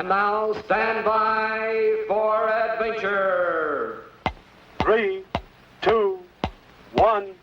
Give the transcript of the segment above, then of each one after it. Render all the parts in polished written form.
And now stand by for adventure. 3, 2, 1.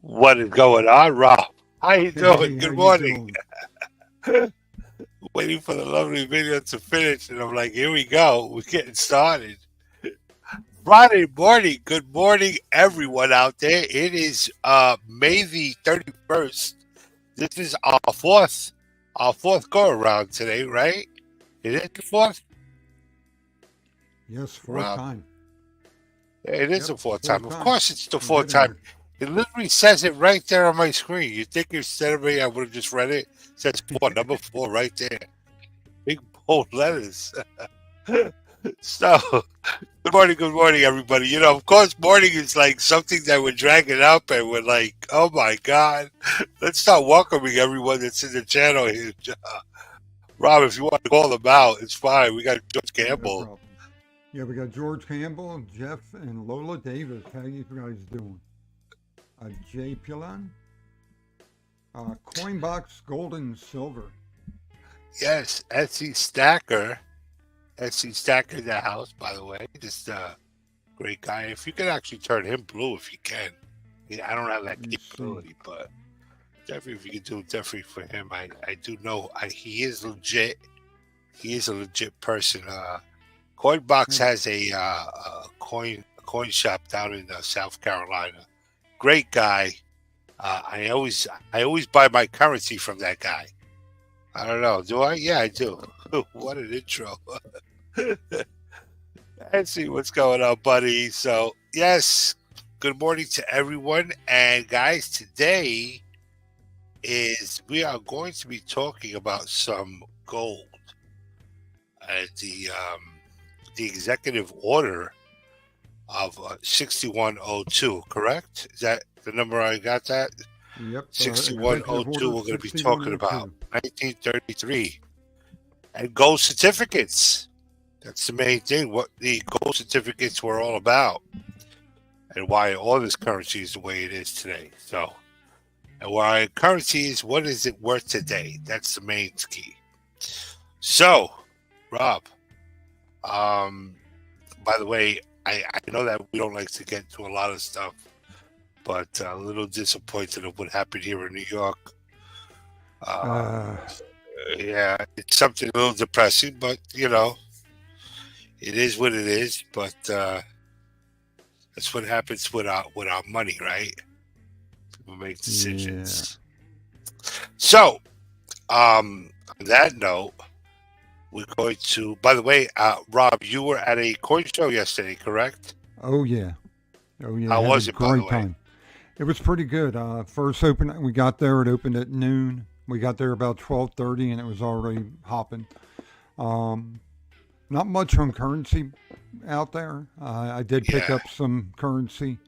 What is going on, Rob? How you doing? Good morning. Waiting for the lovely video to finish, and I'm like, here we go. We're getting started. Friday morning. Good morning, everyone out there. It is May the 31st. This is our fourth go around today, right? Is it the fourth? Yes, fourth time. It is the fourth time. Of course, it's the fourth time. It literally says it right there on my screen. You think instead of me, I would have just read it? It says number 4 right there. Big bold letters. So, good morning, everybody. You know, of course, morning is like something that we're dragging up and we're like, oh my God. Let's start welcoming everyone that's in the channel here. Rob, if you want to call them out, it's fine. We got George Campbell. Yeah, we got George Campbell, Jeff, and Lola Davis. How you guys doing? Jay Pillan, Coinbox Gold and Silver. Yes, Etsy Stacker in the house, by the way. Just a great guy. If you could actually turn him blue, if you can. Yeah, I don't have that capability, but definitely if you could do it, definitely for him. I do know he is legit. He is a legit person. Coinbox has a coin shop down in South Carolina. Great guy. I always buy my currency from that guy. I don't know. Do I? Yeah, I do. What an intro. Let's see what's going on, buddy. So, yes, good morning to everyone. And guys, today we are going to be talking about some gold. The executive order of 6102, correct? Is that the number I got that? Yep. 6102 we're going to be talking about. 1933. And gold certificates. That's the main thing, what the gold certificates were all about. And why all this currency is the way it is today. So, and why currency is, what is it worth today? That's the main key. So, Rob, by the way, I know that we don't like to get to a lot of stuff, but a little disappointed of what happened here in New York. Yeah, it's something a little depressing, but, you know, it is what it is. But that's what happens with our money, right? People make decisions. Yeah. So, on that note, we're going to, by the way, Rob, you were at a coin show yesterday, correct? Oh, yeah. How was it, by the way? It was pretty good. First open, we got there, it opened at noon. We got there about 12:30, and it was already hopping. Um, Not much on currency out there. I did pick Yeah, up some currency.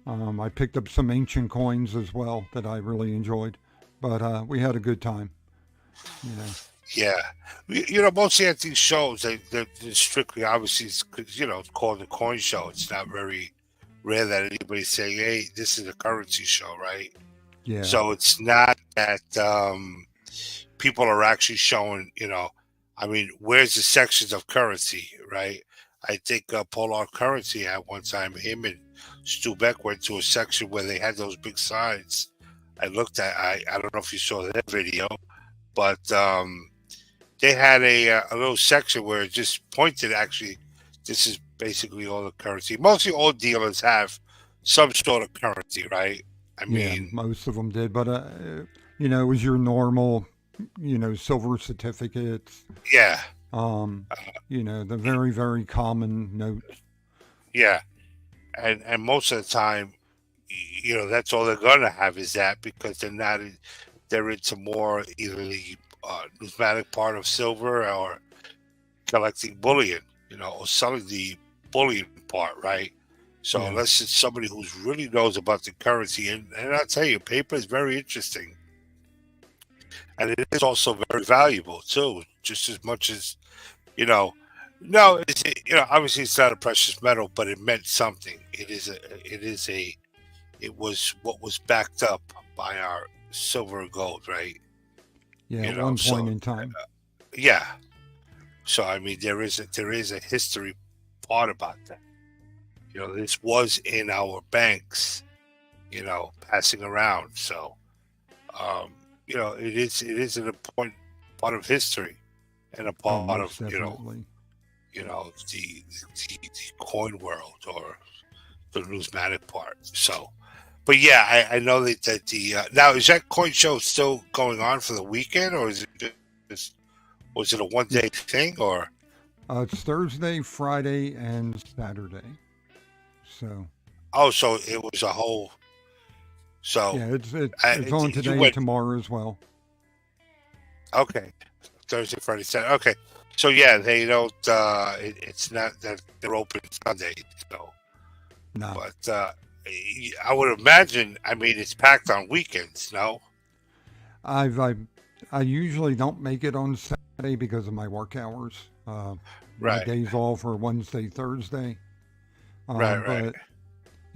I picked up some ancient coins as well that I really enjoyed. But we had a good time, you know. yeah. Mostly at these shows, they're strictly obviously, it's called a coin show. It's not very rare that anybody's saying, "Hey, this is a currency show," right? Yeah, So it's not that people are actually showing, I mean, where's the sections of currency, right? I think Polar Currency at one time, him and Stu Beck went to a section where they had those big signs. I don't know if you saw that video, but they had a little section where it just pointed actually, this is basically all the currency. Mostly all dealers have some sort of currency, right? I yeah, mean, most of them did. But, it was your normal, silver certificates, yeah, um, the very, very common notes. yeah. And most of the time, that's all they're gonna have is that because they're into more either the numismatic part of silver or collecting bullion, or selling the bullion part, right? So Yeah, unless it's somebody who's really knows about the currency, and I'll tell you, paper is very interesting, and it is also very valuable too, just as much as you know. No, obviously it's not a precious metal, but it meant something. It was what was backed up by our silver and gold, right? yeah, at one point So in time. yeah. So I mean, there is a history part about that. This was in our banks, passing around. So um, it is an important part of history and a Oh, part most of definitely. the coin world or the numismatic part. So, but yeah, I know that the now is that coin show still going on for the weekend, or is it just was it a one Yeah, day thing, or it's Thursday, Friday, and Saturday. So, oh, so it was a whole. So yeah, it's on you today and went tomorrow as well. okay Thursday, Friday, Saturday. Okay, so yeah, they don't. It's not that they're open Sunday. So, No, but I would imagine. I mean, it's packed on weekends. No, I've I usually don't make it on Saturday because of my work hours. My right, days off are Wednesday, Thursday. right, right, But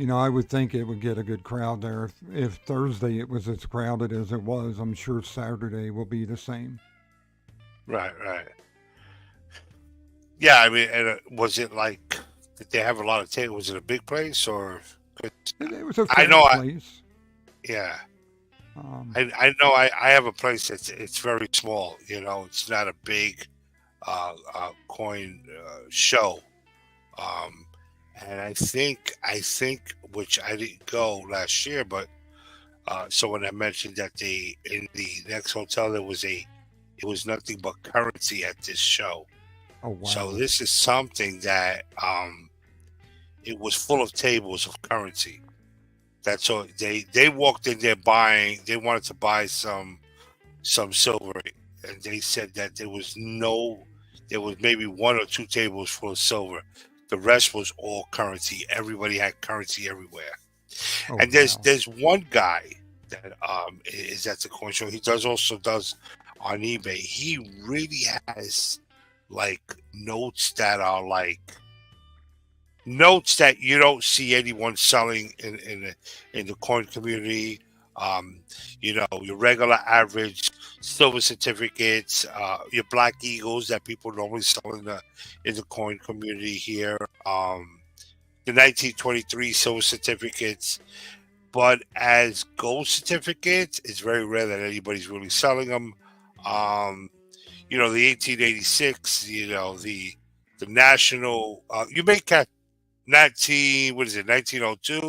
I would think it would get a good crowd there. If Thursday it was as crowded as it was, I'm sure Saturday will be the same. right, right. Yeah, I mean, and, was it like did they have a lot of tables? Was it a big place or? 'Cause It was a I fair know, place. yeah, Um, I know. I have a place that's it's very small. It's not a big coin show. Um, and I think which I didn't go last year, but someone had mentioned that in the next hotel it was nothing but currency at this show. oh So wow. this is something that it was full of tables of currency. That's all they walked in there buying. They wanted to buy some silver, and they said that there was maybe one or two tables full of silver. The rest was all currency. Everybody had currency everywhere. Oh And wow. there's one guy that is at the coin show. He does on eBay. He really has like notes that you don't see anyone selling in the coin community. Um, your regular average silver certificates, your black eagles that people normally sell in the coin community here. The 1923 silver certificates, but as gold certificates, it's very rare that anybody's really selling them. Um, the 1886, the national, you may catch 1902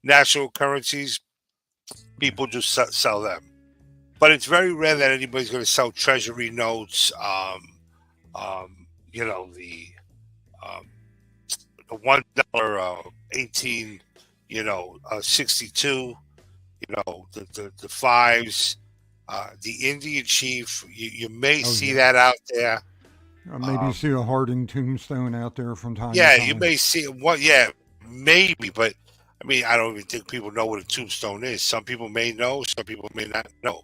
national currencies. People just sell them, but it's very rare that anybody's going to sell treasury notes. The um, $1 18 62, the fives, The Indian chief, you may Oh see yeah. that out there. Maybe see a Harding tombstone out there from time to Yeah, you time. may see what. Yeah, maybe, but I mean, I don't even think people know what a tombstone is. Some people may know, some people may not know.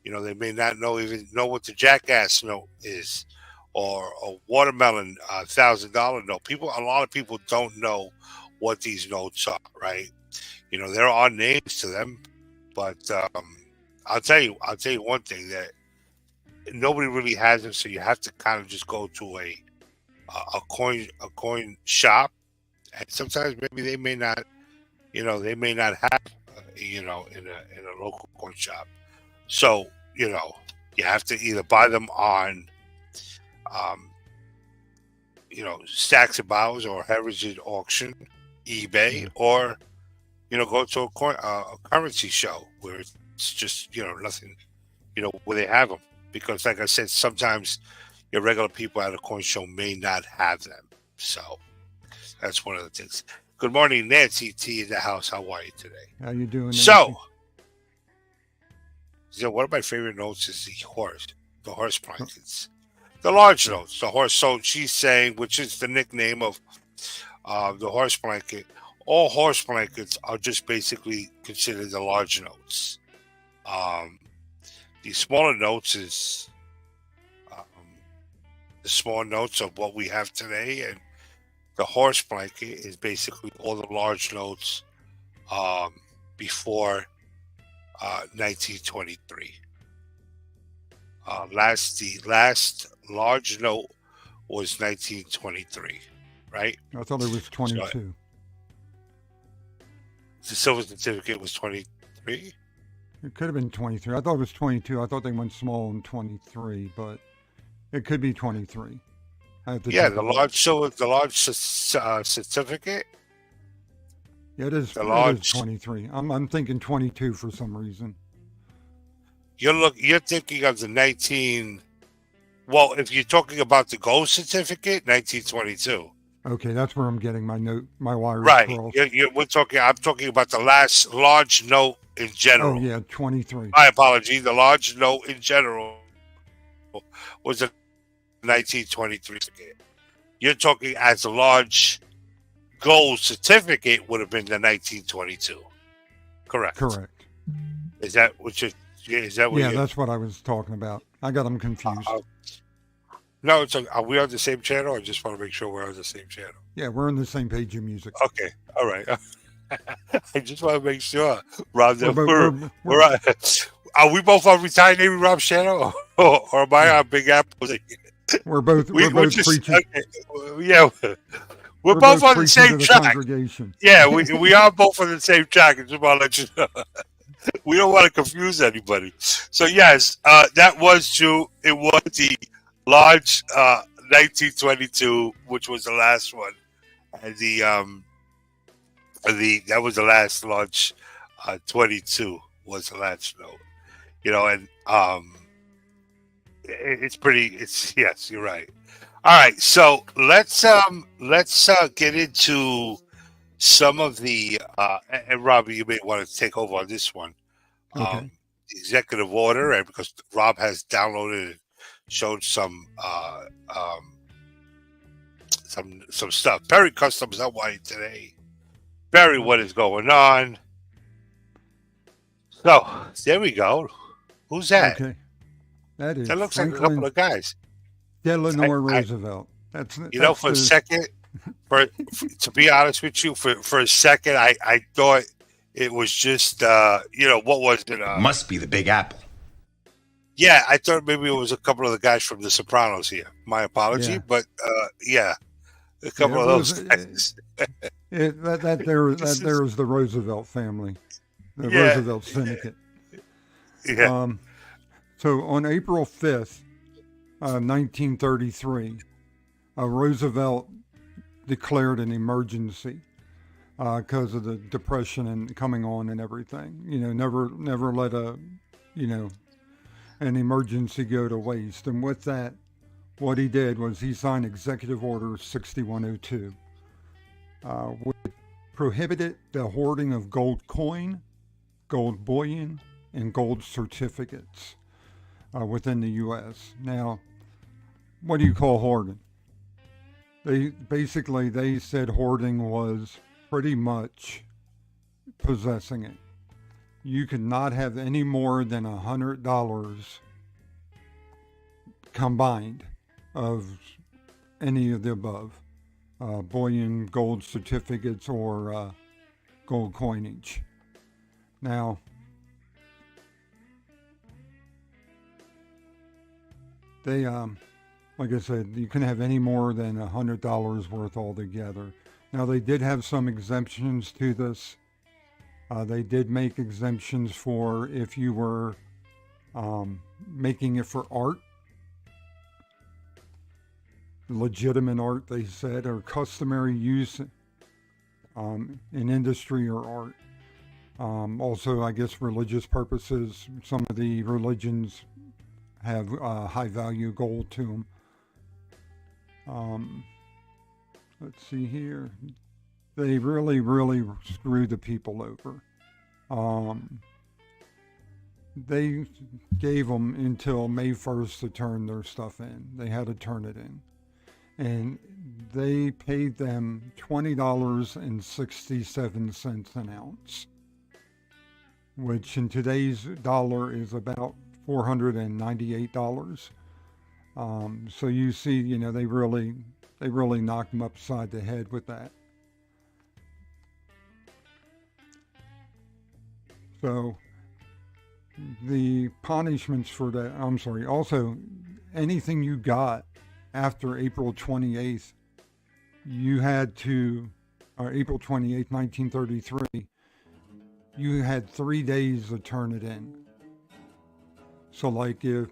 They may not even know what the jackass note is, or a watermelon $1,000 note. A lot of people don't know what these notes are, right? There are names to them, but I'll tell you one thing that nobody really has them, so you have to kind of just go to a coin shop, and sometimes maybe they may not have in a local coin shop. So you have to either buy them on um, Stacks and Bows or Heritage Auction, eBay, Yeah. or go to a currency show where it's just nothing, where they have them, because like I said, sometimes your regular people at a coin show may not have them. So that's one of the things. Good morning, Nancy T in the house. How are you today? How you doing, Nancy? So one of my favorite notes is the horse blankets, the large notes, the horse. So she's saying, which is the nickname of the horse blanket. All horse blankets are just basically considered the large notes. The smaller notes is the small notes of what we have today, and the horse blanket is basically all the large notes before 1923. The last large note was 1923, right? I thought it was 22. So the silver certificate was 23. It could have been 23. I thought it was 22. I thought they went small in 23, but it could be 23. Yeah, the large certificate. Yeah, it is 23. I'm thinking 22 for some reason. You're thinking of the 19. Well, if you're talking about the gold certificate, 1922. Okay, that's where I'm getting my wires Right. crossed. I'm talking about the last large note in general. Oh yeah, 23. My apology. The large note in general was a 1923 certificate. You're talking as a large gold certificate would have been the 1922. Correct. Is that what you? Is that what? Yeah, that's what I was talking about. I got them confused. No, are we on the same channel? I just want to make sure we're on the same channel. Yeah, we're on the same page of music. Okay, all right. I just want to make sure, Rob, that we're are we both on Retired Navy Rob's channel, or am I on Big Apple? We're both preaching. Okay, yeah, we're both on the same track. Yeah, we are both on the same track. I just want to let you know. We don't want to confuse anybody. So yes, that was true. It was the large 1922, which was the last one, and that was the last large 22 was the last note. And it's pretty. Yes, you're right. All right, so let's get into some of the and Robbie, you may want to take over on this one. Okay. The executive order, and because Rob has downloaded and showed some stuff. Perry Customs, how are you today? Perry, what is going on? So there we go. Who's that? Okay. That looks Franklin like a couple of guys. Delano Roosevelt. That's for a second. To be honest with you, for a second, I thought it was just what was it? Must be the Big Apple. Yeah, I thought maybe it was a couple of the guys from The Sopranos here. My apology, but yeah, a couple of those guys. That there is the Roosevelt family, the Roosevelt Syndicate. Yeah. So on April 5th, 1933, Roosevelt declared an emergency because of the depression and coming on and everything. Never let an emergency go to waste. And with that, what he did was he signed Executive Order 6102, which prohibited the hoarding of gold coin, gold bullion, and gold certificates. within the U.S. Now, what do you call hoarding? They said hoarding was pretty much possessing it. You could not have any more than $100 combined of any of the above, bullion, gold certificates, or gold coinage. Now, they, like I said, you can have any more than $100 worth altogether. Now, they did have some exemptions to this. They did make exemptions for if you were making it for art, legitimate art, they said, or customary use in industry or art. Also, I guess religious purposes. Some of the religions have high value gold to them. Let's see here. They really, really screwed the people over. They gave them until May 1st to turn their stuff in. They had to turn it in. And they paid them $20.67 an ounce, which in today's dollar is about $498. So you see, they really knocked them upside the head with that. So the punishments for that, also anything you got after April 28th, you had to, or April 28th, 1933, you had 3 days to turn it in. So like if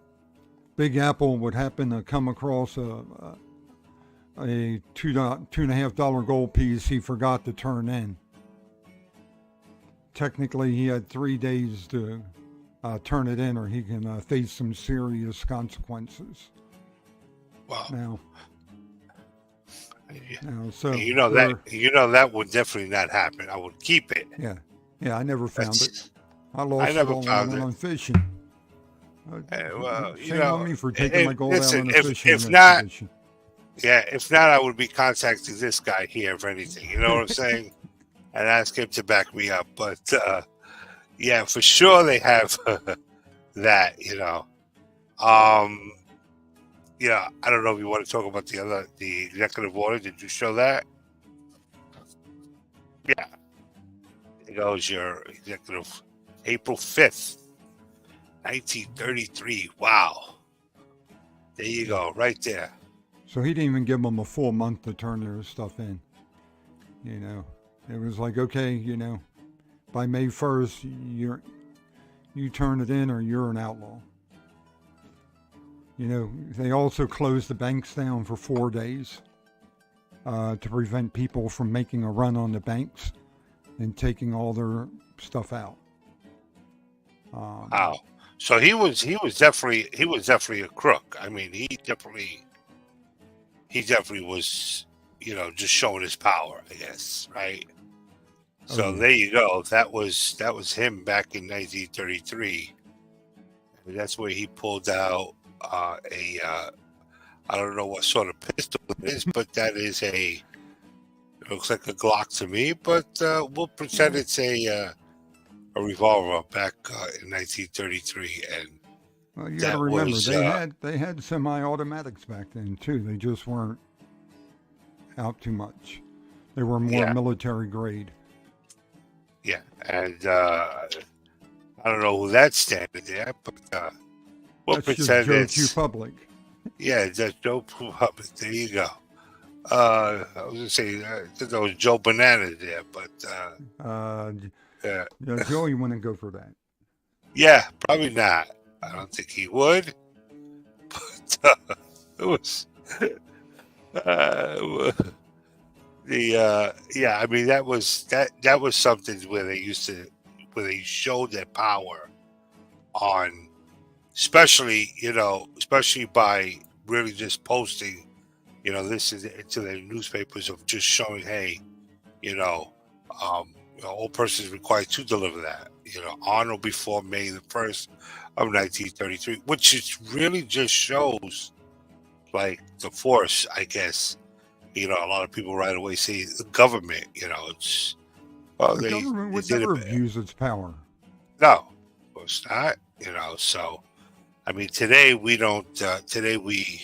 Big Apple would happen to come across a $2.50 gold piece he forgot to turn in, technically he had 3 days to turn it in, or he can face some serious consequences. Wow. So that would definitely not happen. I would keep it. Yeah, I never found it. I lost it all when I went on fishing. Shame on me for taking my gold out on a fishing expedition. If not, I would be contacting this guy here if anything. You know what I'm saying? And ask him to back me up. But for sure they have that. I don't know if you want to talk about the executive order. Did you show that? Yeah. It goes your executive April 5th, 1933. Wow. There you go, right there. So he didn't even give them a full month to turn their stuff in. It was like, okay, by May 1st, you turn it in or you're an outlaw. They also closed the banks down for 4 days to prevent people from making a run on the banks and taking all their stuff out. Wow. So he was definitely a crook. I mean, he definitely was, just showing his power, I guess, right? So there you go. That was him back in 1933. And that's where he pulled out I don't know what sort of pistol it is, but that is it looks like a Glock to me, but we'll pretend it's a revolver back in 1933. And you got to remember, they had semi-automatics back then too. They just weren't out too much. They were more military grade. Yeah, and I don't know who that's standing there, but we'll that's pretend just Joe Q Public. Yeah, that's Joe Public. There you go. I was going to say there was Joe Banana there, but Joe, you wouldn't go for that. Yeah, probably not. I don't think he would. But it was I mean that was something where they showed their power on, especially by really just posting, this is into the newspapers of just showing, hey, all persons required to deliver that, on or before May the 1st of 1933, which is really just shows like the force, I guess. A lot of people right away say the government. It's The government would did never it. abuse its power. No, of course not. So I mean, today we don't. Today we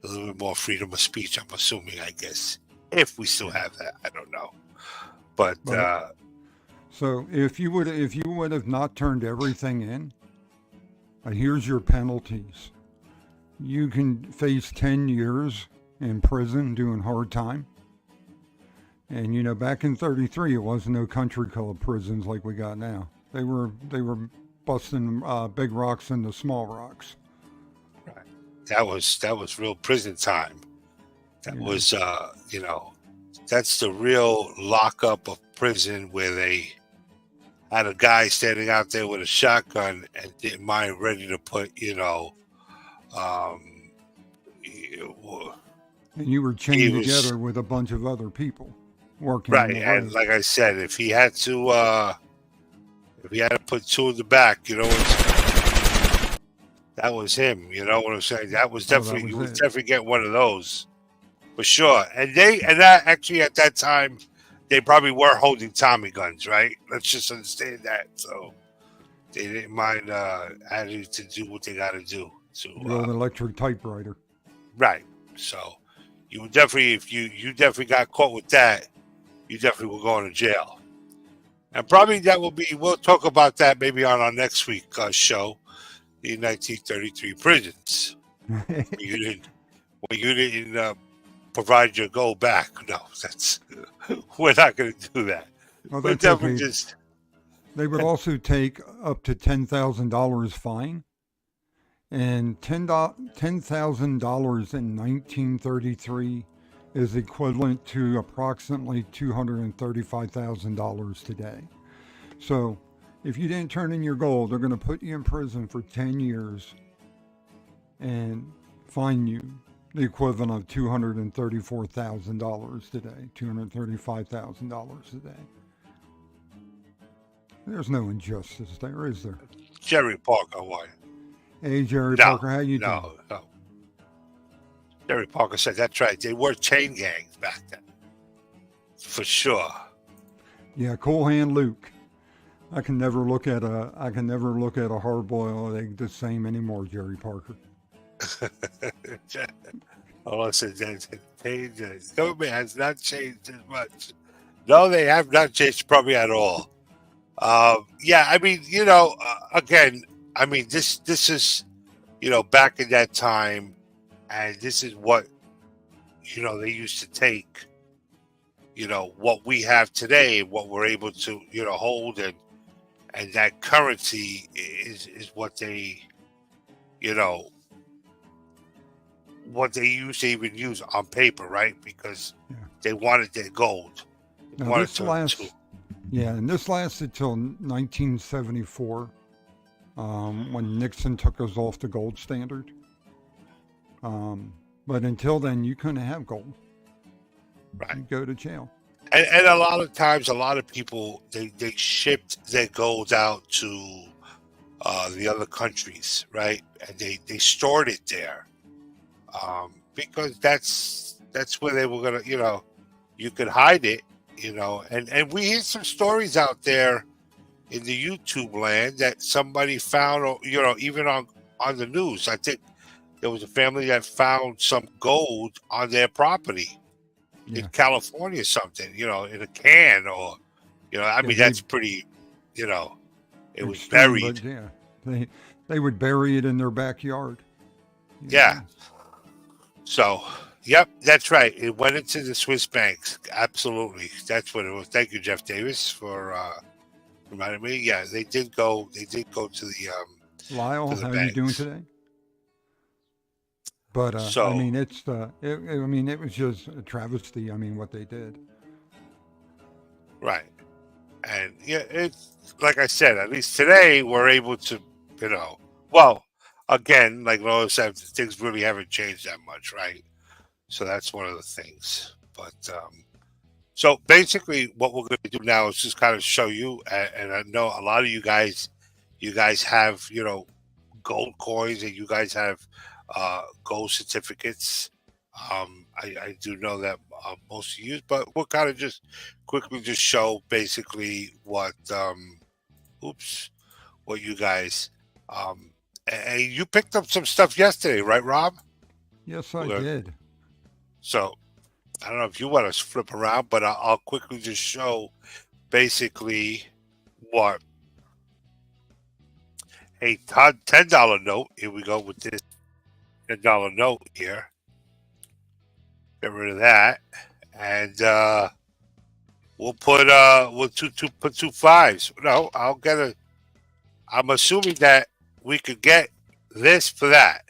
a little bit more freedom of speech. I'm assuming, I guess, if we still have that, I don't know. But So if you would have not turned everything in, here's your penalties. You can face 10 years in prison doing hard time. And back in 33, it wasn't no country club prisons like we got now. They were busting big rocks into small rocks. that was real prison time. That was that's the real lockup of prison, where they had a guy standing out there with a shotgun and didn't mind ready to put And you were chained together with a bunch of other people working. Right, and like I said, if he had to put two in the back, that was him. You know what I'm saying? That was definitely, you would definitely get one of those for sure. And that actually at that time, they probably were holding Tommy guns, right? Let's just understand that. So they didn't mind having to do what they got to do. With an electric typewriter. Right. So you would definitely, if you definitely got caught with that, you definitely will go to jail. And probably that will be, we'll talk about that maybe on our next week show, the 1933 prisons. when you didn't provide your gold back. No, we're not going to do that. Well, that's okay. They would also take up to $10,000 fine. And $10,000 in 1933 is equivalent to approximately $235,000 today. So if you didn't turn in your gold, they're going to put you in prison for 10 years and fine you the equivalent of $234,000 today, $235,000 today. There's no injustice there, is there? Jerry Parker, why? Hey, Jerry Parker, how you doing? No. Jerry Parker said that's right. They were chain gangs back then, for sure. Yeah, Cool Hand Luke. I can never look at a hard-boiled egg the same anymore, Jerry Parker. All I said is the government has not changed as much. No, they have not changed probably at all. Yeah, I mean, again, I mean, this is, back in that time, and this is what, they used to take, what we have today, what we're able to, hold, and that currency is what they, what they used to even use on paper, right? Because they wanted their gold. And this lasted till 1974. When Nixon took us off the gold standard. But until then, you couldn't have gold. Right. You go to jail. And a lot of times, a lot of people, they shipped their gold out to the other countries, right? And they stored it there because that's where they were going to, you could hide it, And we hear some stories out there in the YouTube land that somebody found, or even on the news. I think there was a family that found some gold on their property in California, something, in a can, or I mean, that's pretty, it was buried. But they would bury it in their backyard. Yeah. So, yep, that's right. It went into the Swiss banks. Absolutely, that's what it was. Thank you, Jeff Davis, for reminded me. Yeah, they did go to the Lyle, how are you doing today? But I mean, it was just a travesty. I mean, what they did. Right, and it's like I said. At least today, we're able to, well, again, like Lois said, things really haven't changed that much, right? So that's one of the things. But so basically, what we're going to do now is just kind of show you, and I know a lot of you guys, you guys have, gold coins and you guys have gold certificates. I do know that most of you, but we'll kind of just quickly just show basically what what you guys and you picked up some stuff yesterday, right, Rob? Yes, I Okay. did. So I don't know if you want to flip around, but I'll quickly just show basically what a $10 note. Here we go with this $10 note here. Get rid of that, and we'll put put two fives. No, I'll get a. I'm assuming that we could get this for that.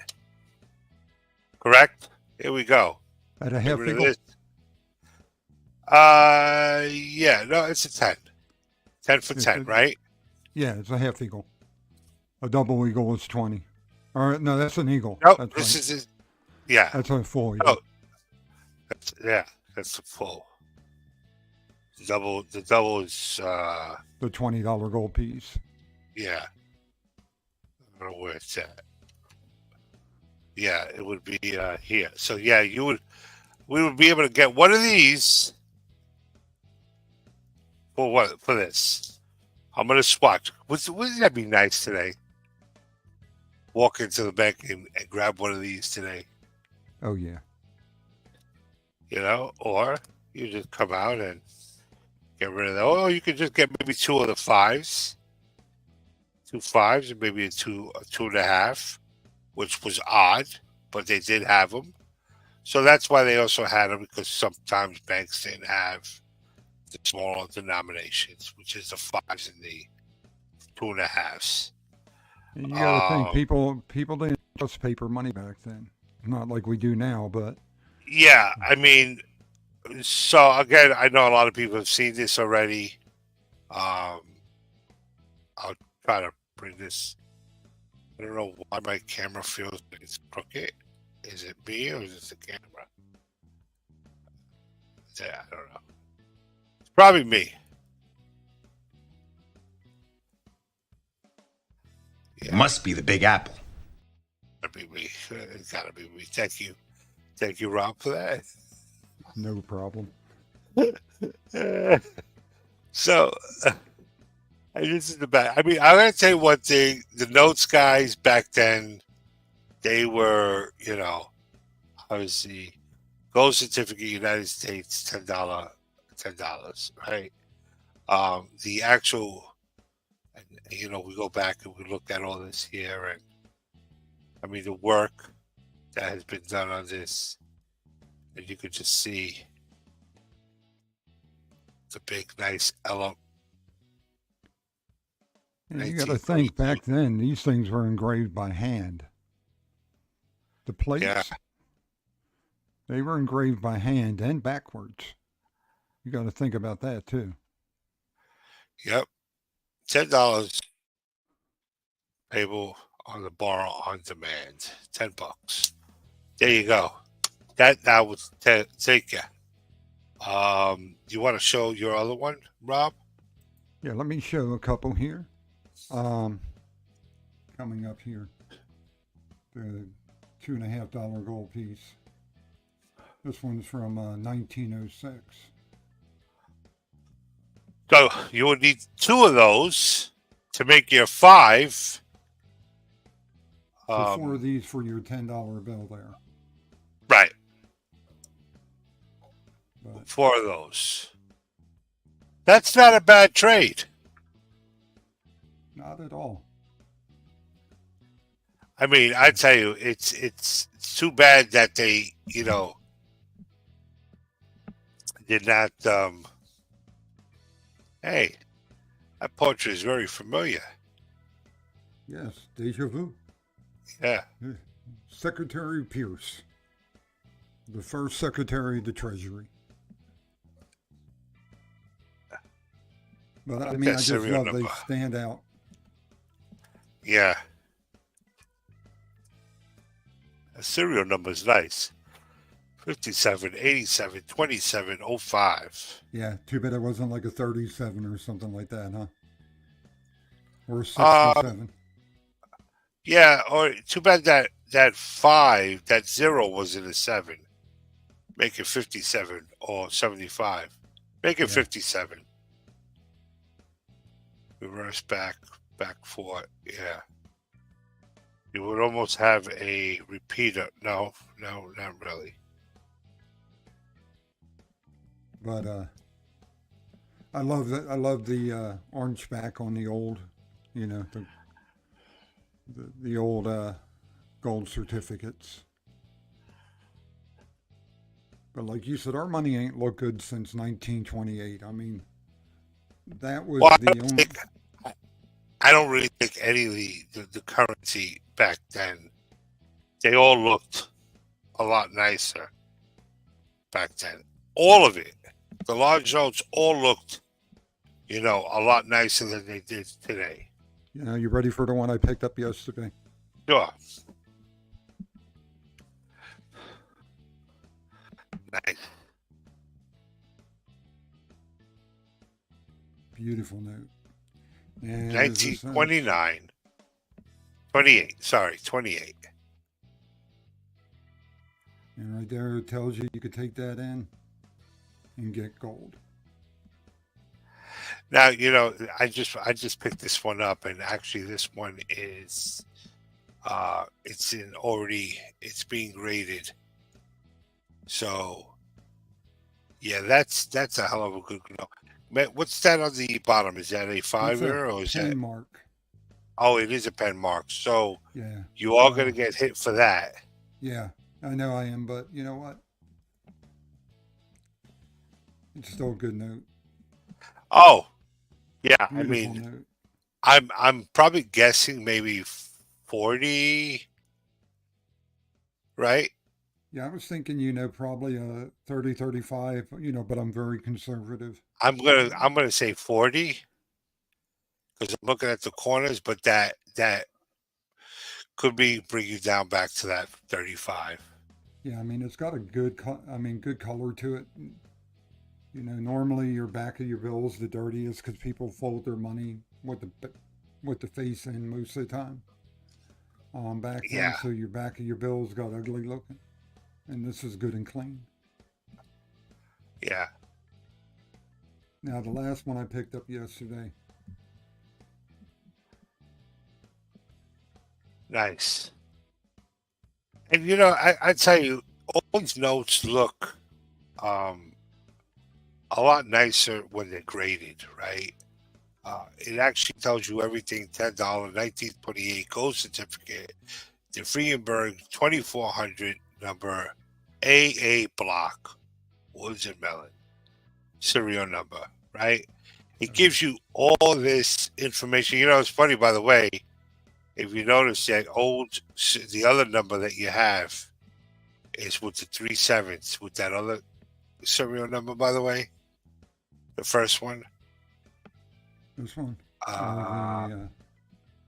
Correct? Here we go. At a Get half rid of eagle. this. Yeah, no, it's a 10. 10 for 10, right? Yeah, it's a half eagle. A double eagle is 20. All right, no, that's an eagle. No, That's this right. is yeah. That's a full eagle. Oh, that's the full. The double is The $20 gold piece. yeah. I don't know where it's at. Yeah, it would be here. So yeah, we would be able to get one of these for what for this. I'm gonna swatch. Wouldn't that be nice today? Walk into the bank and grab one of these today. Oh, yeah. Or you just come out and get rid of that. Oh, you could just get maybe two of the fives. 2 5s and maybe a two and a half, which was odd, but they did have them. So that's why they also had them, because sometimes banks didn't have the smaller denominations, which is the 5s and the 2.5s. And you got to think people didn't trust paper money back then. Not like we do now, but Yeah, I mean, so again, I know a lot of people have seen this already. I'll try to bring this. I don't know why my camera feels like it's crooked. Is it me or is it the camera? Yeah, I don't know. It's probably me. It must be the Big Apple. It's gotta be me. It's gotta be me. Thank you, Rob, for that. no problem. So, this is the back. I mean, I'm gonna tell you one thing: the notes guys back then, they were, obviously, gold certificate, United States, $10, right? The actual, we go back and we look at all this here, and I mean the work that has been done on this, and you could just see the big, nice element. And you got to think back then, these things were engraved by hand. The plates, they were engraved by hand and backwards. You got to think about that too. Yep, $10 payable on the borrow on demand. $10. There you go. That would take you. You want to show your other one, Rob? Yeah, let me show a couple here. Coming up here, the $2.50 gold piece. This one's from 1906. So you would need two of those to make your 5. So 4 of these for your $10 bill there. Right. But 4 of those. That's not a bad trade. not at all. I mean, I tell you, it's too bad that they, did not. Hey, that portrait is very familiar. Yes, deja vu. Yeah. Secretary Pierce, the first Secretary of the Treasury. But I mean, I just love they stand out. Yeah. The serial number is nice. 57, 87, 27, 05. Yeah, too bad it wasn't like a 37 or something like that, huh? or 67. Yeah, or too bad that 5, that 0 was in a 7. Make it 57 or 75. Make it 57. Reverse back 4. Yeah. You would almost have a repeater. No, not really. But I love that. I love the orange back on the old, the old gold certificates. But like you said, our money ain't looked good since 1928. I mean, that was the only. I don't really think any of the currency back then. They all looked a lot nicer back then. All of it. The large notes all looked, a lot nicer than they did today. You ready for the one I picked up yesterday? Sure. Nice. Beautiful note. And 1929. 28. Sorry, 28. And right there it tells you could take that in and get gold. Now, I just picked this one up, and actually this one is it's being graded. So yeah, that's a hell of a good note. What's that on the bottom? Is that a 5-er or is that mark? Oh, it is a pen mark. So yeah, you are going to get hit for that. Yeah, I know I am, but you know what? It's still a good note. Oh, yeah. Beautiful I mean, note. I'm probably guessing maybe 40, right? Yeah, I was thinking, probably a 30, 35, but I'm very conservative. I'm gonna say 40 because I'm looking at the corners, but that could bring you down back to that 35. Yeah, I mean it's got a good color to it. Normally your back of your bill is the dirtiest because people fold their money with the face in most of the time. Back then, Yeah. so your back of your bill's got ugly looking, and this is good and clean. Yeah. Now the last one I picked up yesterday. Nice. And I tell you, all these notes look a lot nicer when they're graded, right? It actually tells you everything. $10, 1928 gold certificate, the Friedenberg 2400 number, AA block, woods and melon, serial number, right? It gives you all this information. It's funny, by the way. If you notice that the other number that you have is with the 3 7s with that other serial number, by the way, the first one. This one? No,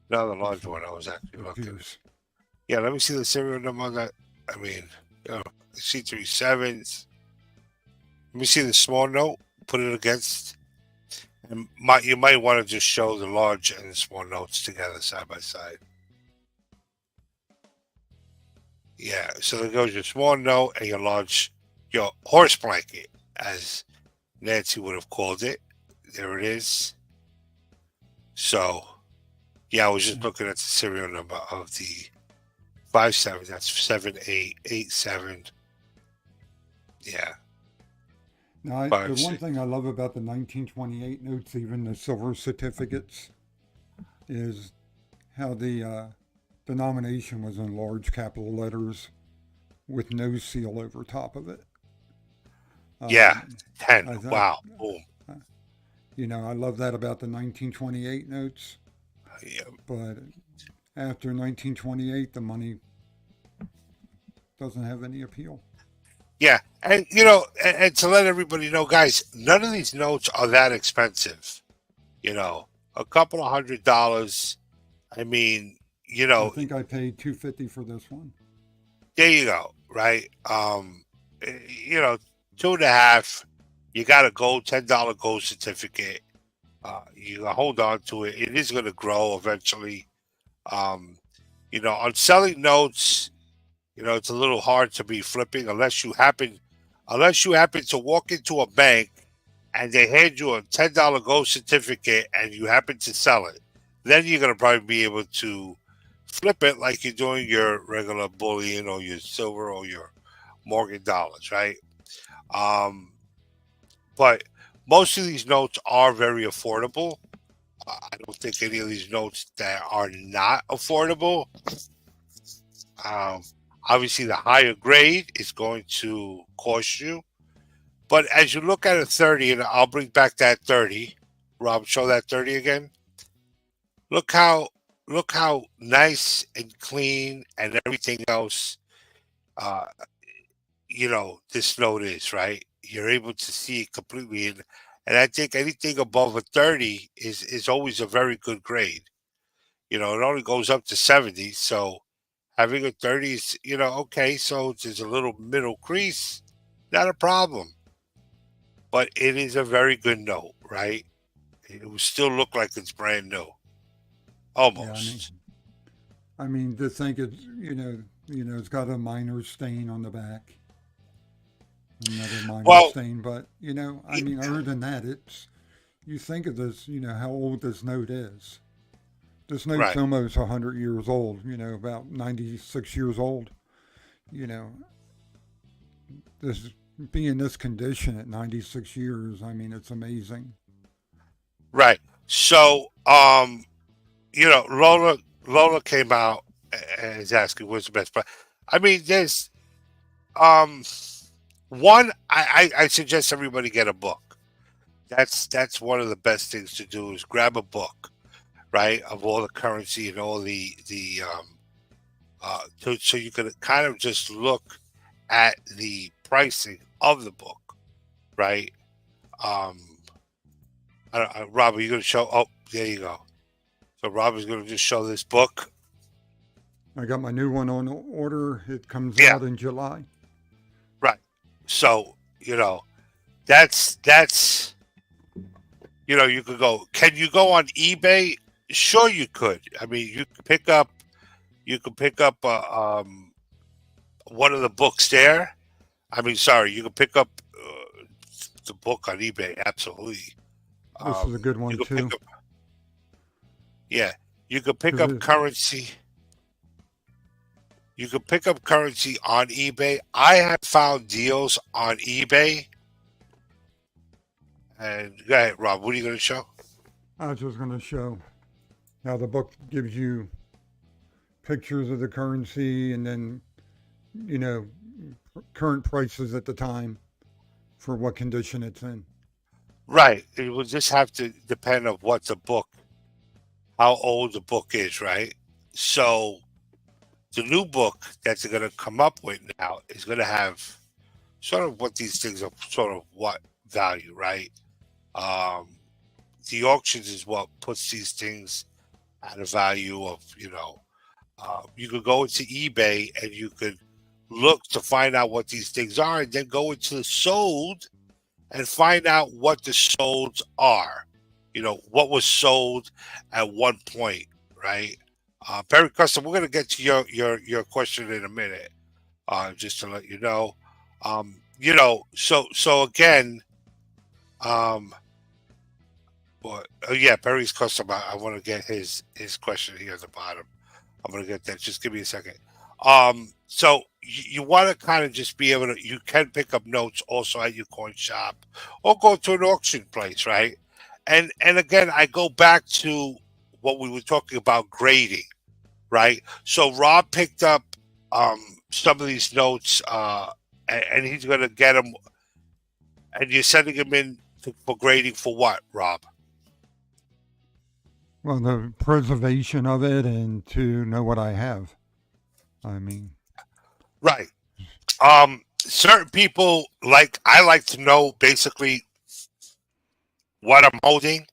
the large one. I was actually looking. Yeah, let me see the serial number on that. I mean, see 3 7s. Let me see the small note. Put it against. And you might want to just show the large and the small notes together side by side. Yeah, so there goes your small note and your horse blanket, as Nancy would have called it. There it is. So, yeah, I was just looking at the serial number of the 5 7. That's 7 8 8 7. Yeah. Now, the one thing I love about the 1928 notes, even the silver certificates, is how the denomination was in large capital letters with no seal over top of it. Yeah, 10. Wow. Boom. I love that about the 1928 notes. Yeah. But after 1928, the money doesn't have any appeal. Yeah, and and to let everybody know, guys, none of these notes are that expensive. A couple of $100. I mean, I think I paid $250 for this one. There you go, right? 2.5. You got a $10 gold certificate. You gotta hold on to it. It is gonna grow eventually. Um, on selling notes, it's a little hard to be flipping unless you happen to walk into a bank and they hand you a $10 gold certificate and you happen to sell it. Then you're gonna probably be able to flip it like you're doing your regular bullion or your silver or your Morgan dollars, right? Um, but most of these notes are very affordable. I don't think any of these notes that are not affordable. Um, Obviously, the higher grade is going to cost you. But as you look at a 30, and I'll bring back that 30, Rob, show that 30 again. Look how nice and clean and everything else. Uh, this note is right. You're able to see it completely, and I think anything above a 30 is always a very good grade. It only goes up to 70, so having a 30 is, okay, so there's a little middle crease, not a problem. But it is a very good note, right? It will still look like it's brand new, Yeah, almost. I mean to think it's it's got a minor stain on the back, another minor Well, stain, but I mean other than that, you think of this, how old this note is. This note's right, almost 100 years old, about 96 years old. You know, this being in this condition at 96 years, I mean, it's amazing. right. So, Lola came out and is asking what's the best price. I mean, there's um one. I suggest everybody get a book. That's one of the best things to do is grab a book, right, of all the currency and all so you can kind of just look at the pricing of the book, right? Um, Rob, are you going to show? Oh, there you go. So Rob is going to just show this book. I got my new one on order. It comes Yeah, out in July. right. So that's you could go. Can you go on eBay? Sure, you could. I mean, you could pick up one of the books there. I mean, sorry, you could pick up the book on eBay. Absolutely. This is a good You one could pick too, up, yeah, you could pick because up currency. You could pick up currency on eBay. I have found deals on eBay. And go ahead, Rob. What are you going to show? I was just going to show how the book gives you pictures of the currency and then, you know, current prices at the time for what condition it's in. Right. It will just have to depend on what the book, how old the book is, right? So the new book that they're going to come up with now is going to have sort of what these things are, sort of what value, right? Um, the auctions is what puts these things at a value of, you could go into eBay and you could look to find out what these things are and then go into the sold and find out what the solds are. What was sold at one point, right? Perry Custom, we're going to get to your question in a minute, just to let you know. So again, um, but yeah, Perry's Custom. I want to get his question here at the bottom. I'm going to get that. Just give me a second. So you want to kind of just be able to, you can pick up notes also at your coin shop or go to an auction place, right? And again, I go back to what we were talking about grading, right? So Rob picked up some of these notes, and he's going to get them, and you're sending them in for grading for what, Rob? Well, the preservation of it and to know what I have. I mean, Right. Certain people I like to know basically what I'm holding.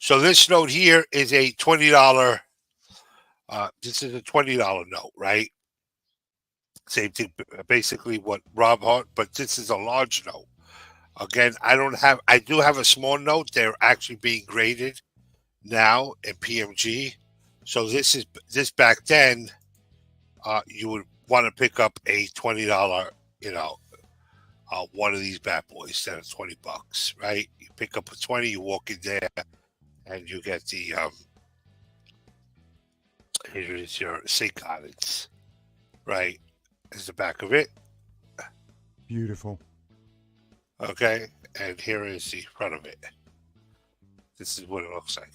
So this note here is a $20. This is a $20 note, right? Same thing, basically what Rob had, but this is a large note. Again, I do have a small note. They're actually being graded now in PMG. So this back then, you would want to pick up a $20, one of these bad boys instead of $20, right? You pick up a 20, you walk in there, and you get the here's your sync guidance, right? Is the back of it, Beautiful. okay? And here is the front of it. This is what it looks like.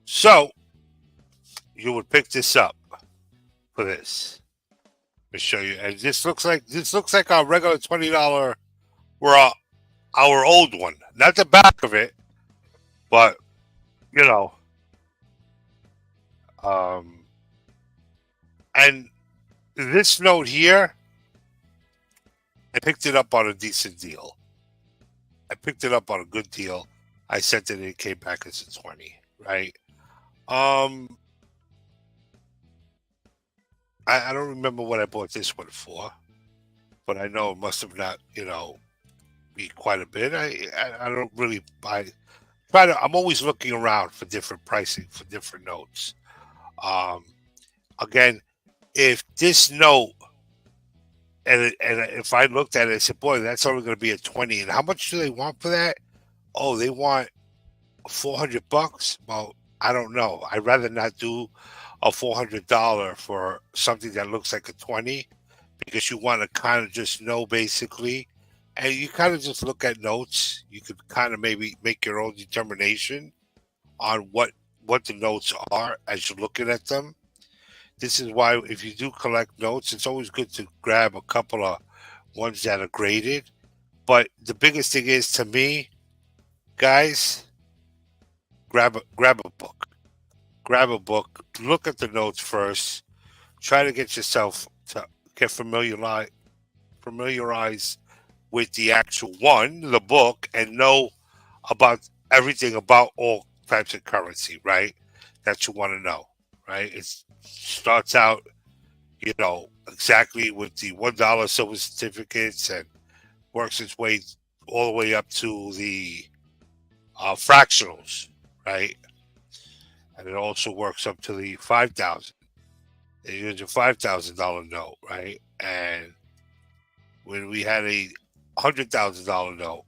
So you would pick this up for this. Let me show you. And this looks like our regular $20 or our old one. Not the back of it, but you know. And this note here, I picked it up on a decent deal. I picked it up on a good deal. I sent it and it came back as a 20, right? I don't remember what I bought this one for, but I know it must have not, be quite a bit. I don't really buy. I'm always looking around for different pricing for different notes. Again, if this note and if I looked at it and said, boy, that's only going to be a 20, and how much do they want for that? Oh, they want $400. Well, I don't know. I'd rather not do a $400 for something that looks like a 20, because you want to kind of just know basically, and you kind of just look at notes. You could kind of maybe make your own determination on what the notes are as you're looking at them. This is why if you do collect notes, it's always good to grab a couple of ones that are graded. But the biggest thing is, to me, guys, grab a book. Grab a book. Look at the notes first. Try to get yourself to get familiarized with the actual one, the book, and know about everything about all types of currency, right? That you want to know, right? It starts out, exactly with the $1 silver certificates and works its way all the way up to the fractionals, right? And it also works up to the 5,000. They use a $5,000 note, right? And when we had a $100,000 note,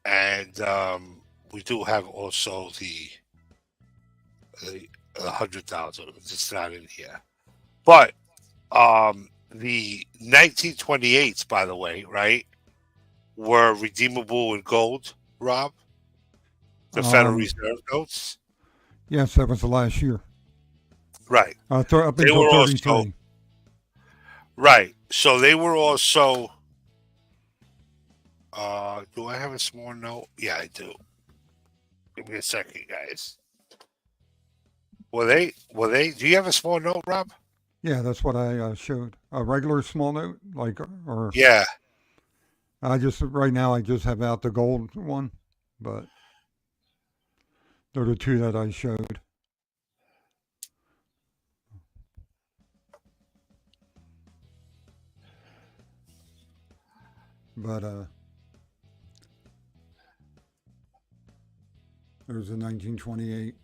and we do have also the 100,000. It's not in here, but the 1928s, by the way, right, were redeemable in gold. Rob, the Federal Reserve notes. Yes, that was the last year. Right. Up They until were 33. also right. So they were also. Do I have a small note? Yeah, I do. Give me a second, guys. Were they? Do you have a small note, Rob? Yeah, that's what I showed. A regular small note, or Yeah. right now I just have out the gold one, but they're the two that I showed. But there's a 1928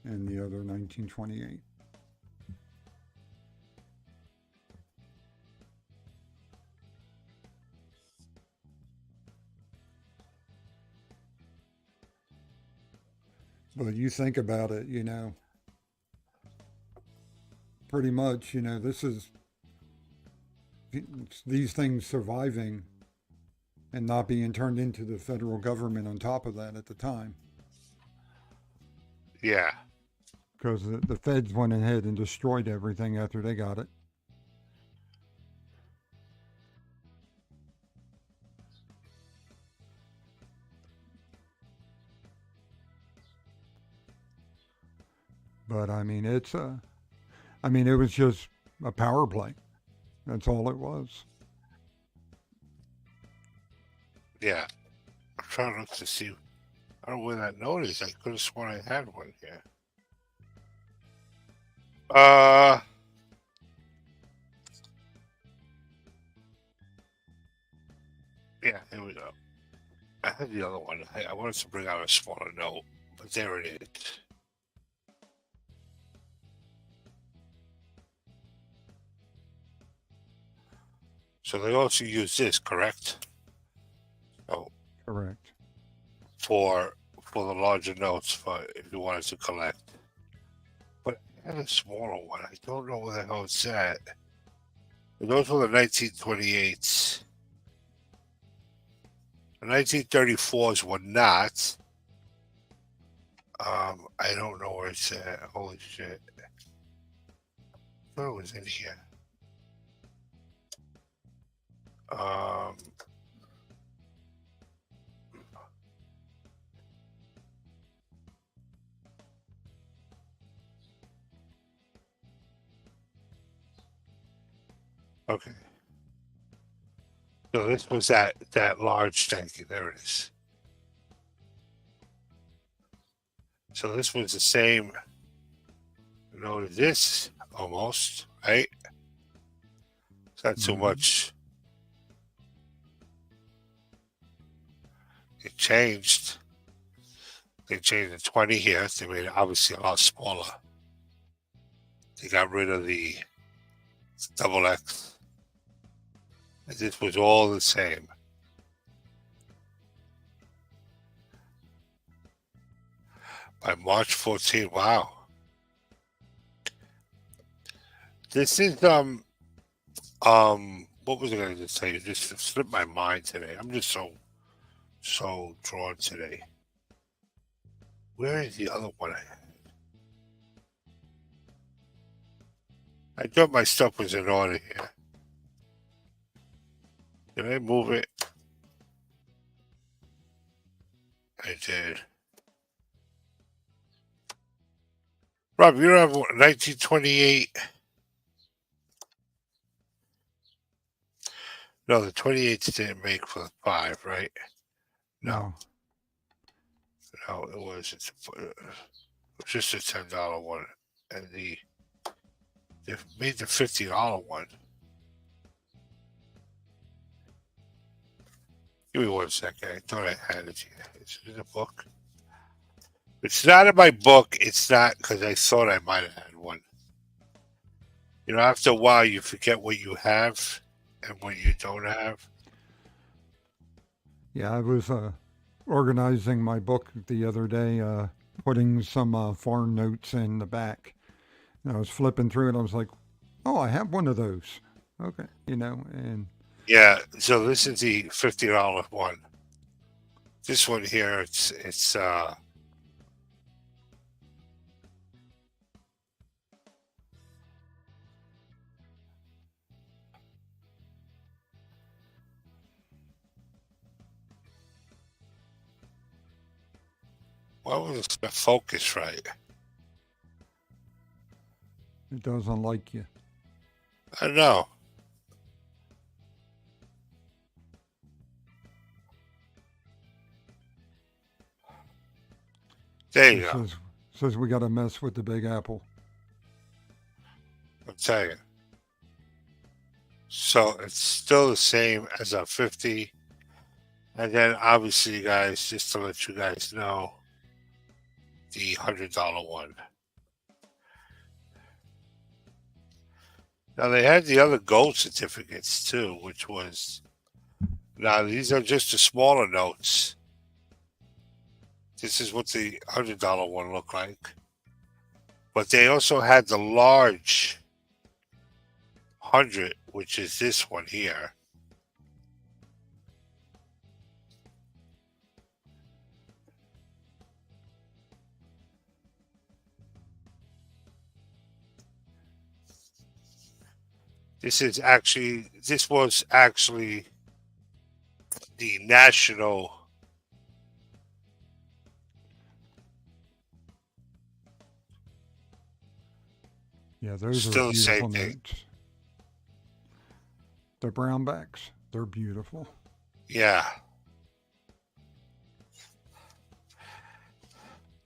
and the other 1928. But you think about it, pretty much, this is these things surviving and not being turned into the federal government on top of that at the time. Yeah. Because the feds went ahead and destroyed everything after they got it. But I mean, it was just a power play. That's all it was. Yeah. I'm trying to look to see. I don't know where that note is. I could have sworn I had one here. Yeah, here we go. I had the other one. I wanted to bring out a smaller note, but there it is. So they also use this, correct? So Correct. for the larger notes, for if you wanted to collect. But I had a smaller one. I don't know where the hell it's at. But those were the 1928s. The 1934s were not. I don't know where it's at. Holy shit. I thought it was in here. Okay. So this was that large tanky. There it is. So this was the same note as this, almost, right? It's not too much. It changed. They changed the 20 here. They made it obviously a lot smaller. They got rid of the double X. And this was all the same. By March 14, wow. This is what was I going to just say? It just slipped my mind today. I'm just so drawn today. Where is the other one I had? I thought my stuff was in order here. Did I move it? I did. Rob, you don't have 1928? No, the 28s didn't make for the 5, right? No. No, it was just a $10 one. And they made the $50 one. Give me 1 second. I thought I had it here. Is it in the book? It's not in my book. It's not because I thought I might have had one. You know, after a while, you forget what you have and what you don't have. Yeah, I was organizing my book the other day, putting some foreign notes in the back. And I was flipping through it. I was like, oh, I have one of those. Okay, and Yeah, so this is the $50 one. This one here, it's why was the focus right? it doesn't like you. I don't know. There you go. Says we got to mess with the Big Apple. I'm telling you. So it's still the same as a 50. And then obviously, guys, just to let you guys know, the $100 one. Now they had the other gold certificates too, which was, now these are just the smaller notes. This is what the $100 one looked like. But they also had the large 100, which is this one here. This was actually the national. Yeah, those Still are the same beautiful thing. notes. The brownbacks, they're beautiful. Yeah.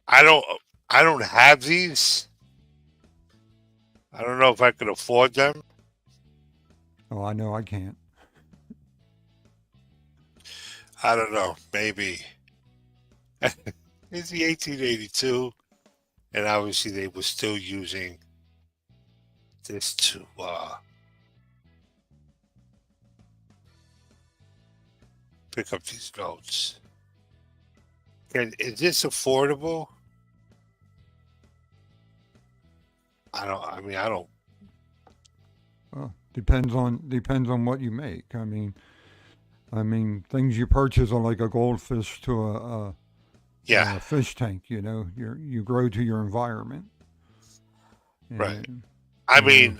I don't have these. I don't know if I could afford them. Oh, I know I can't. I don't know. Maybe it's the 1882, and obviously they were still using this to pick up these notes. And is this affordable? I mean, I don't. Well, depends on what you make. I mean, things you purchase are like a goldfish to Yeah, a fish tank. You know, you grow to your environment. right. And, I you know, mean,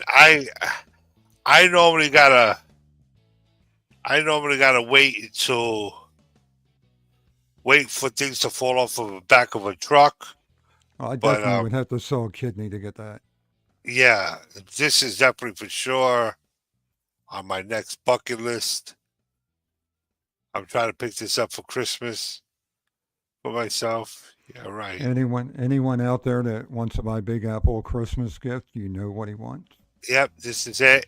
I normally gotta wait for things to fall off of the back of a truck. I But definitely would have to sell a kidney to get that. yeah, this is definitely for sure on my next bucket list. I'm trying to pick this up for Christmas for myself. Yeah, right. Anyone out there that wants to buy Big Apple a Christmas gift, you know what he wants. Yep, this is it.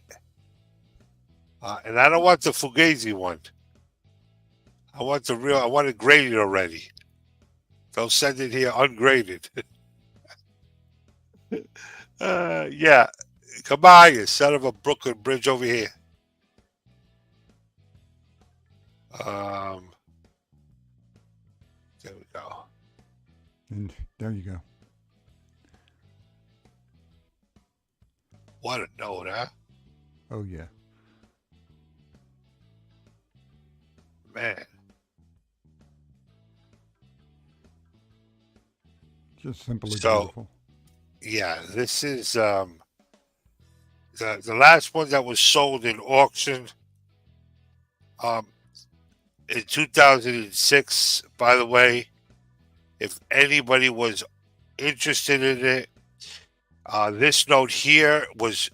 And I don't want the Fugazi one. I want the real. I want it graded already. Don't send it here ungraded. Yeah. Come on, you son of a Brooklyn Bridge over here. Um, there we go. And there you go. What a note, huh? Oh yeah. Man. Just simply So, beautiful. yeah, this is the last one that was sold in auction um in 2006. By the way, if anybody was interested in it, this note here was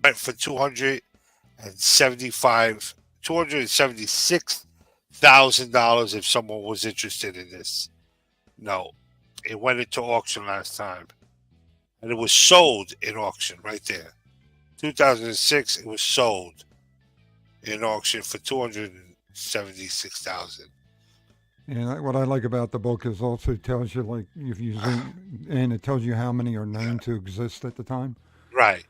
went for 276,000 if someone was interested in this. No, it went into auction last time, and it was sold in auction right there. 2006, it was sold in auction for 276,000. And what I like about the book is also tells you, like, if you zoom and it tells you how many are known to exist at the time. Right.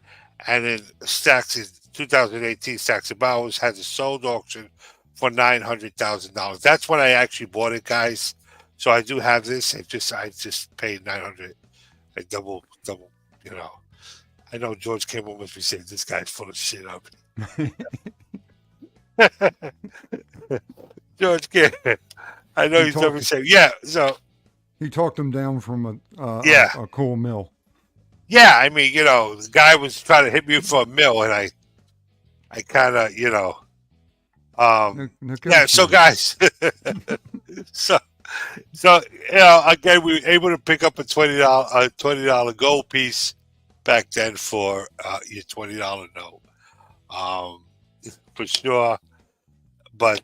And then Stacks in 2018, Stacks and Bowers had a sold auction for $900,000. That's when I actually bought it, guys. So I do have this. I just paid 900. I double. You know, I know George came home with me saying this guy's full of shit up. George came. I know he's never saying yeah. So he talked him down from yeah. a cool mill. Yeah, I mean, you know, the guy was trying to hit me for a mill, and I kind of, you know, yeah. So, guys, so you know, again, we were able to pick up a $20 gold piece back then for your $20 note, for sure. But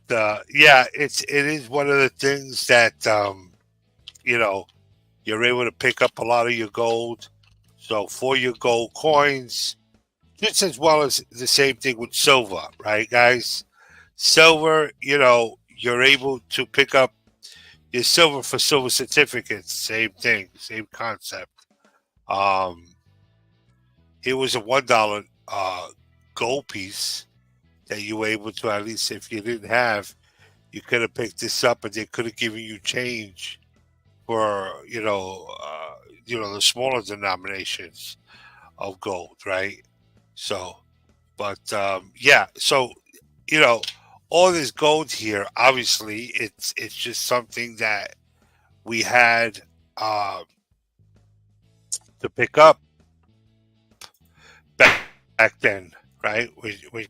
yeah, it is one of the things that you know, you're able to pick up a lot of your gold. So for your gold coins, just as well as the same thing with silver, right, guys? Silver, you know, you're able to pick up your silver for silver certificates. Same thing, same concept. Here was a $1 gold piece that you were able to, at least if you didn't have, you could have picked this up and they could have given you change for, you know, the smaller denominations of gold, right? So, but yeah, so you know, all this gold here, obviously, it's just something that we had to pick up back then, right? We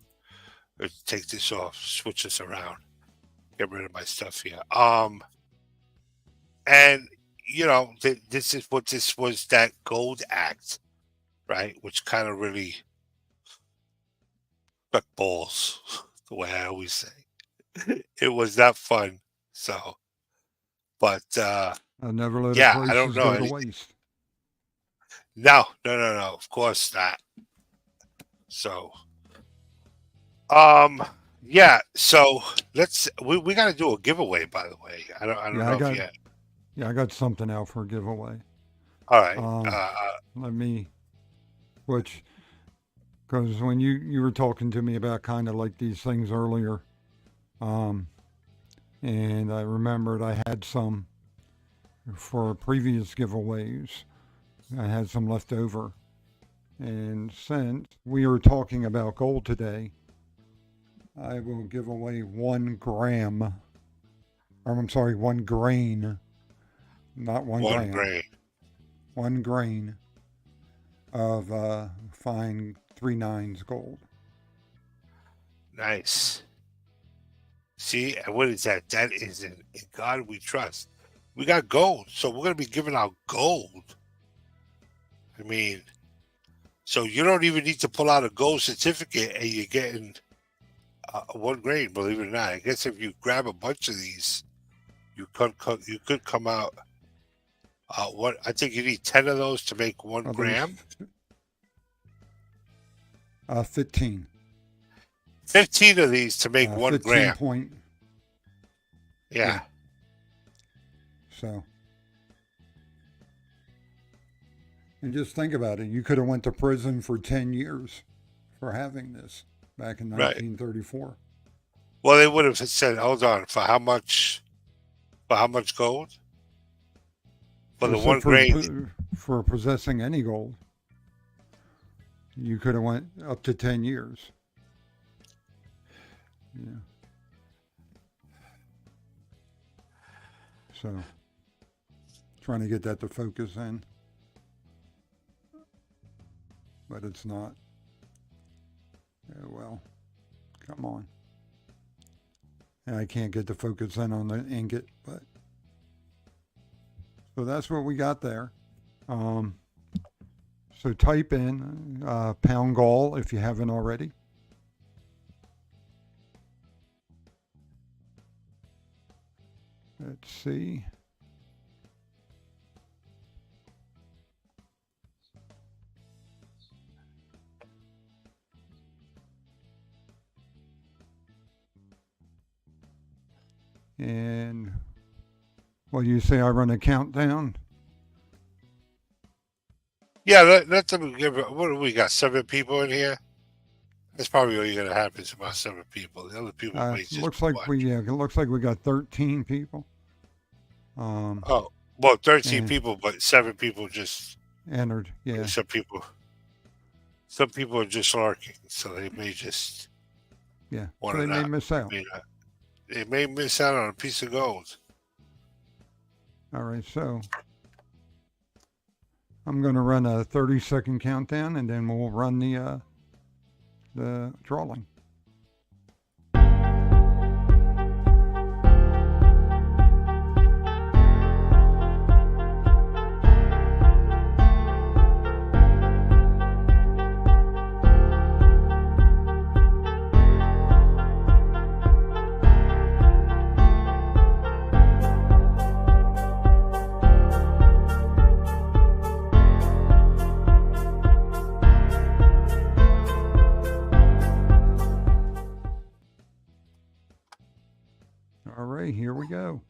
let's take this off, switch this around, get rid of my stuff here. And you know, this is what this was, that Gold Act, right? Which kind of really stuck balls, the way I always say. It was that fun. So, but I never let yeah, a I don't crisis know. go to waste. No, of course not. So, Yeah, so we got to do a giveaway. By the way, I don't Yeah, I know if got yet. yeah, I got something out for a giveaway. All right. Um, let me which because when you were talking to me about kind of like these things earlier, um, and I remembered I had some for previous giveaways. I had some left over, and since we were talking about gold today, I will give away 1 gram. Or I'm sorry, 1 grain, not 1 gram. Grain. 1 grain of fine 3/9 gold. Nice. See, and what is that? That is in God we trust. We got gold, so we're gonna be giving out gold. I mean, so you don't even need to pull out a gold certificate, and you're getting 1 grain. Believe it or not, I guess if you grab a bunch of these, you could come out. What I think you need 10 of those to make 1 gram. 15. 15 of these to make 1 15 gram. point. Yeah. So, and just think about it. You could have went to prison for 10 years for having this back in 1934. Well, they would have said, "Hold on, for how much? For how much gold? For the So 1 grain." for possessing any gold, you could have went up to 10 years. Yeah. So, trying to get that to focus in, but it's not. Yeah, well, come on. And I can't get the focus in on the ingot, but so that's what we got there. So type in pound gall if you haven't already. Let's see. And well, you say I run a countdown? Yeah, let them give. What do we got? 7 people in here. That's probably all you're gonna have is about 7 people. The other people may just Looks like watch. it looks like we got 13 people. Oh, well, 13 people, but 7 people just entered. Yeah. Some people are just lurking, so they may just So they may miss out. They may miss out on a piece of gold. All right, so I'm going to run a 30-second countdown, and then we'll run the drawing. All right, here we go.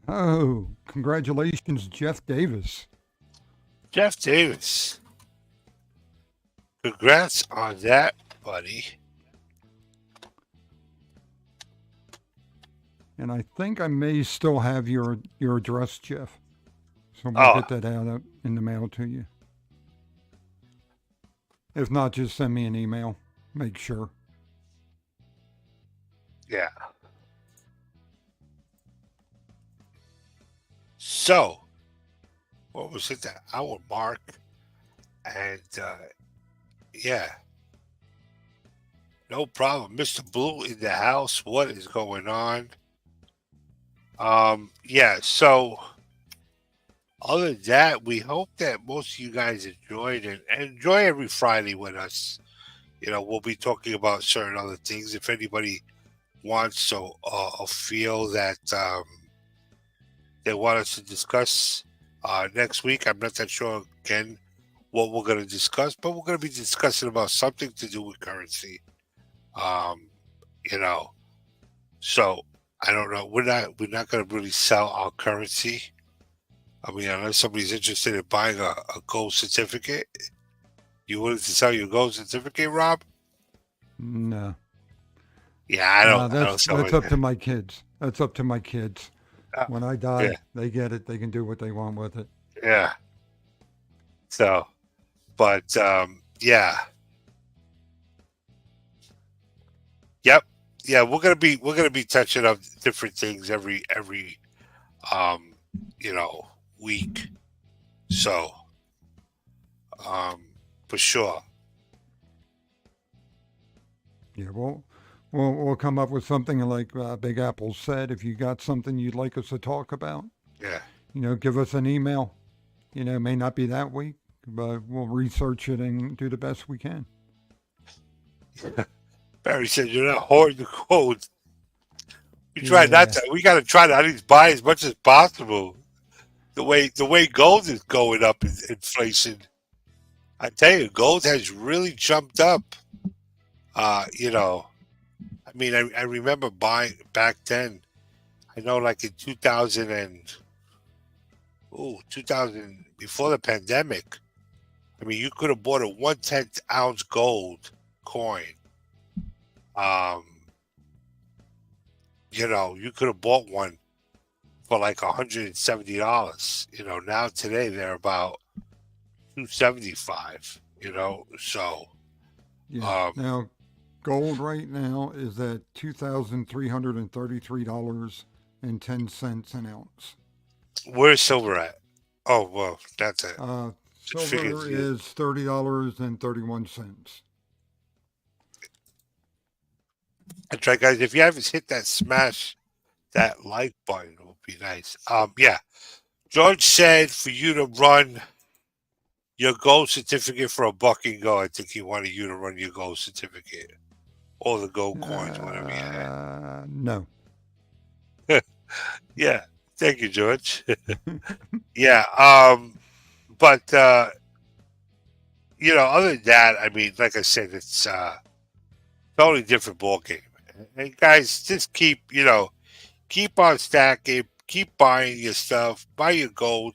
Oh, congratulations, Jeff Davis. Jeff Davis. Congrats on that, buddy. And I think I may still have your address, Jeff. So we'll get that out in the mail to you. If not, just send me an email. Make sure. Yeah. So, what was it? That hour mark, and yeah, no problem. Mr. Blue in the house. What is going on? Yeah. So, other than that, we hope that most of you guys enjoyed and enjoy every Friday with us. we'll be talking about certain other things. If anybody wants to feel that they want us to discuss next week, I'm not that sure again what we're going to discuss, but we're going to be discussing about something to do with currency. So I don't know. We're not going to really sell our currency. I mean, unless somebody's interested in buying a gold certificate. You willing to sell your gold certificate, Rob? No. Yeah, I don't. That's up to my kids. That's up to my kids. When I die, yeah. they get it. They can do what they want with it. Yeah. So, but yeah. Yep. Yeah, we're gonna be touching up different things every week. So, for sure. Yeah, we'll come up with something like Big Apple said. If you got something you'd like us to talk about, give us an email. It may not be that week, but we'll research it and do the best we can. Barry said you're not hoarding the gold. We try not to. We got to try to at least buy as much as possible. The way gold is going up in inflation, I tell you, gold has really jumped up. I mean, I remember buying back then. I know, like in 2000 before the pandemic. I mean, you could have bought a 1/10 ounce gold coin. You could have bought one for like $170. Now today they're about $275. So. Yeah. Now, gold right now is at $2,333.10 an ounce. Where's silver at? Oh, well, that's it. Silver is $30.31. That's right, guys. If you haven't hit that, smash that like button. It would be nice. Yeah. George said for you to run your gold certificate for $1 and go. I think he wanted you to run your gold certificate. All the gold coins, whatever you had. No. Yeah. Thank you, George. Yeah. But other than that, I mean, like I said, it's totally different ball game. And guys, just keep on stacking, keep buying your stuff, buy your gold,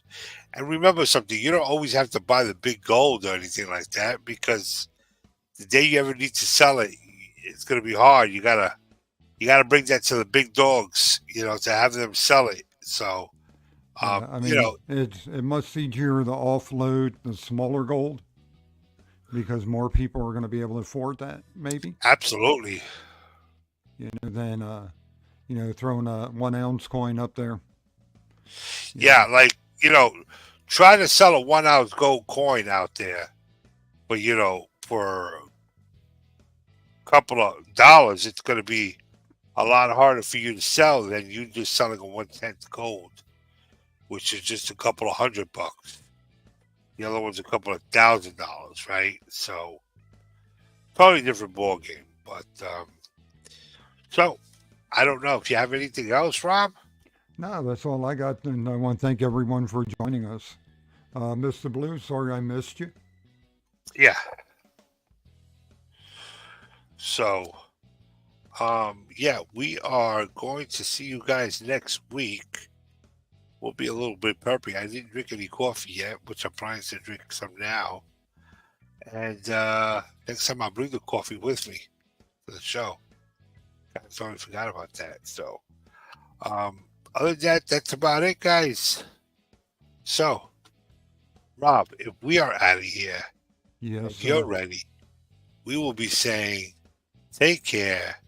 and remember something: you don't always have to buy the big gold or anything like that, because the day you ever need to sell it, it's going to be hard. You gotta bring that to the big dogs, to have them sell it. So, it's much easier to offload the smaller gold because more people are going to be able to afford that, maybe. Absolutely. Than throwing a 1 ounce coin up there. Yeah, try to sell a 1 ounce gold coin out there, but for a couple of dollars, it's going to be a lot harder for you to sell than you just selling a 1/10 gold, which is just a couple of $100. The other one's a couple of $1,000, right? So totally different ball game. But so I don't know if you have anything else, Rob. No, that's all I got, and I want to thank everyone for joining us. Mr. Blue, sorry I missed you. Yeah. So, we are going to see you guys next week. We'll be a little bit burpy. I didn't drink any coffee yet, which I'm planning to drink some now. And next time I'll bring the coffee with me for the show. I totally forgot about that. So, other than that, that's about it, guys. So, Rob, if we are out of here, if you're ready, we will be saying, take care,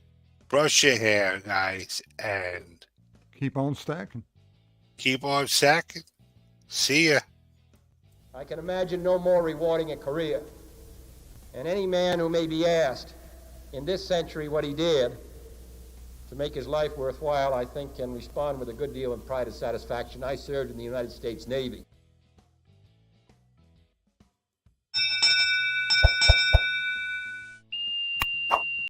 brush your hair, guys, and keep on stacking. Keep on stacking. See ya. I can imagine no more rewarding a career. And any man who may be asked in this century what he did to make his life worthwhile, I think, can respond with a good deal of pride and satisfaction. I served in the United States Navy.